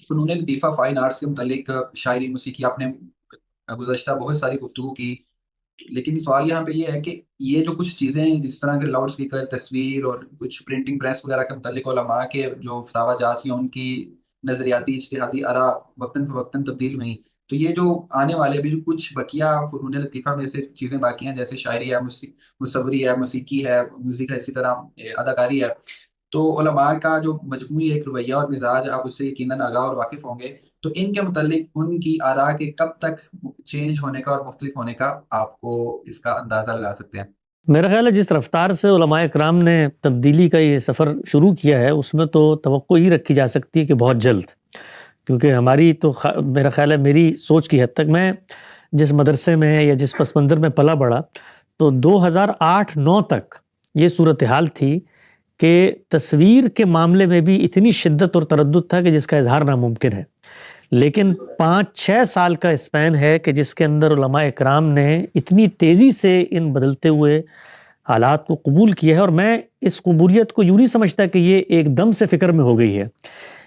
فنون لطیفہ fine arts کے متعلق شاعری موسیقی آپ نے گزشتہ بہت ساری گفتگو کی، لیکن سوال یہاں پہ یہ ہے کہ یہ جو کچھ چیزیں ہیں جس طرح کے لاؤڈ اسپیکر، تصویر اور کچھ پرنٹنگ پریس وغیرہ کے متعلق علماء کے جو فتاوی جات ہیں ان کی نظریاتی اجتہادی آراء وقتاً فوقتاً تبدیل ہوئیں، تو یہ جو آنے والے بھی کچھ بقیہ فنون لطیفہ میں سے چیزیں باقی ہیں جیسے شاعری ہے، مصوری ہے، موسیقی ہے، میوزک ہے، اسی طرح اداکاری ہے، تو علماء کا جو مجموعی ایک رویہ اور مزاج آپ اس سے یقیناً آگاہ اور واقف ہوں گے، تو ان کے متعلق ان کی آراء کے کب تک چینج ہونے کا اور مختلف ہونے کا آپ کو اس کا اندازہ لگا سکتے ہیں؟ میرا خیال ہے جس رفتار سے علماء اکرام نے تبدیلی کا یہ سفر شروع کیا ہے اس میں تو توقع ہی رکھی جا سکتی ہے کہ بہت جلد، کیونکہ ہماری تو میرا خیال ہے میری سوچ کی حد تک، میں جس مدرسے میں یا جس پس منظر میں پلا بڑھا تو 2008-9 تک یہ صورتحال تھی کہ تصویر کے معاملے میں بھی اتنی شدت اور تردد تھا کہ جس کا اظہار ناممکن ہے، لیکن 5-6 سال کا اسپین ہے کہ جس کے اندر علماء اکرام نے اتنی تیزی سے ان بدلتے ہوئے حالات کو قبول کیا ہے، اور میں اس قبولیت کو یوں نہیں سمجھتا کہ یہ ایک دم سے فکر میں ہو گئی ہے،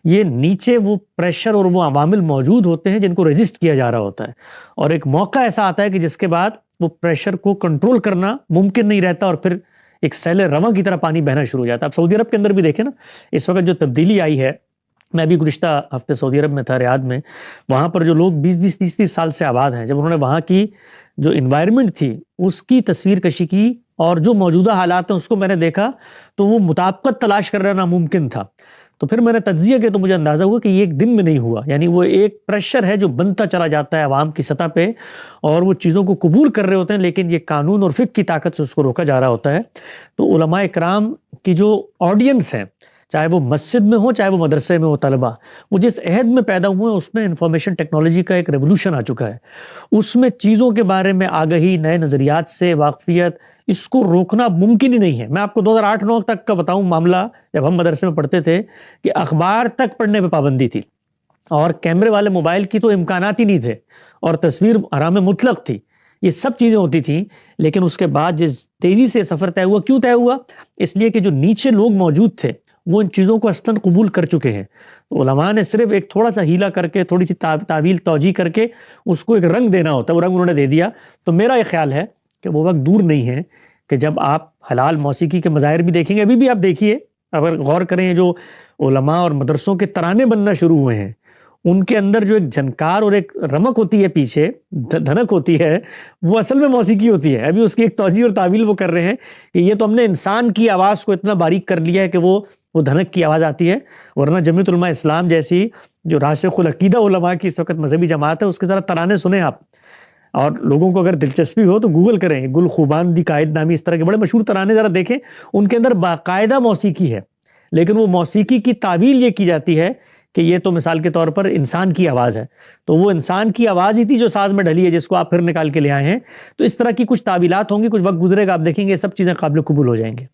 یہ نیچے وہ پریشر اور وہ عوامل موجود ہوتے ہیں جن کو ریزسٹ کیا جا رہا ہوتا ہے، اور ایک موقع ایسا آتا ہے کہ جس کے بعد وہ پریشر کو کنٹرول کرنا ممکن نہیں رہتا اور پھر ایک سیل رواں کی طرح پانی بہنا شروع ہو جاتا ہے۔ اب سعودی عرب کے اندر بھی دیکھیں نا، اس وقت جو تبدیلی آئی ہے، میں بھی گزشتہ ہفتے سعودی عرب میں تھا، ریاض میں، وہاں پر جو لوگ 20-30 سال سے آباد ہیں، جب انہوں نے وہاں کی جو انوائرمنٹ تھی اس کی تصویر کشی کی اور جو موجودہ حالات ہیں اس کو میں نے دیکھا تو وہ مطابقت تلاش کرنا ناممکن تھا۔ تو پھر میں نے تجزیہ کیا تو مجھے اندازہ ہوا کہ یہ ایک دن میں نہیں ہوا، یعنی وہ ایک پریشر ہے جو بنتا چلا جاتا ہے عوام کی سطح پہ، اور وہ چیزوں کو قبول کر رہے ہوتے ہیں لیکن یہ قانون اور فقہ کی طاقت سے اس کو روکا جا رہا ہوتا ہے۔ تو علماء اکرام کی جو آڈینس ہے، چاہے وہ مسجد میں ہو چاہے وہ مدرسے میں ہو، طلبہ، وہ جس عہد میں پیدا ہوئے ہیں اس میں انفارمیشن ٹیکنالوجی کا ایک ریولوشن آ چکا ہے، اس میں چیزوں کے بارے میں آگہی، نئے نظریات سے واقفیت، اس کو روکنا ممکن ہی نہیں ہے۔ میں آپ کو 2008-9 تک کا بتاؤں معاملہ، جب ہم مدرسے میں پڑھتے تھے کہ اخبار تک پڑھنے پہ پابندی تھی، اور کیمرے والے موبائل کی تو امکانات ہی نہیں تھے، اور تصویر حرام مطلق تھی، یہ سب چیزیں ہوتی تھیں، لیکن اس کے بعد جس تیزی سے سفر طے ہوا، کیوں طے ہوا؟ اس لیے کہ جو نیچے لوگ موجود تھے وہ ان چیزوں کو اصلاً قبول کر چکے ہیں، تو علماء نے صرف ایک تھوڑا سا ہیلا کر کے، تھوڑی سی تعویل توجیہ کر کے اس کو ایک رنگ دینا ہوتا ہے، وہ رنگ انہوں نے دے دیا۔ تو میرا یہ خیال ہے کہ وہ وقت دور نہیں ہے کہ جب آپ حلال موسیقی کے مظاہر بھی دیکھیں گے۔ ابھی بھی آپ دیکھیے، اگر غور کریں، جو علماء اور مدرسوں کے ترانے بننا شروع ہوئے ہیں، ان کے اندر جو ایک جھنکار اور ایک رمق ہوتی ہے، پیچھے دھنک ہوتی ہے، وہ اصل میں موسیقی ہوتی ہے۔ ابھی اس کی ایک توجیہ اور تعویل وہ کر رہے ہیں کہ یہ تو ہم نے انسان کی آواز کو اتنا باریک کر لیا ہے کہ وہ دھنک کی آواز آتی ہے، ورنہ جمعیت علماء اسلام جیسی جو راسخ العقیدہ علماء کی اس وقت مذہبی جماعت ہے، اس کے ذرا ترانے سنیں آپ، اور لوگوں کو اگر دلچسپی ہو تو گوگل کریں، گل خوبان دی قائد نامی اس طرح کے بڑے مشہور ترانے ذرا دیکھیں، ان کے اندر باقاعدہ موسیقی ہے، لیکن وہ موسیقی کی تعویل یہ کی جاتی ہے کہ یہ تو مثال کے طور پر انسان کی آواز ہے، تو وہ انسان کی آواز ہی تھی جو ساز میں ڈلی ہے، جس کو آپ پھر نکال کے لے آئے ہیں۔ تو اس طرح کی کچھ تعویلات ہوں گی، کچھ وقت گزرے گا، آپ دیکھیں گے یہ سب چیزیں قابل قبول ہو جائیں گے۔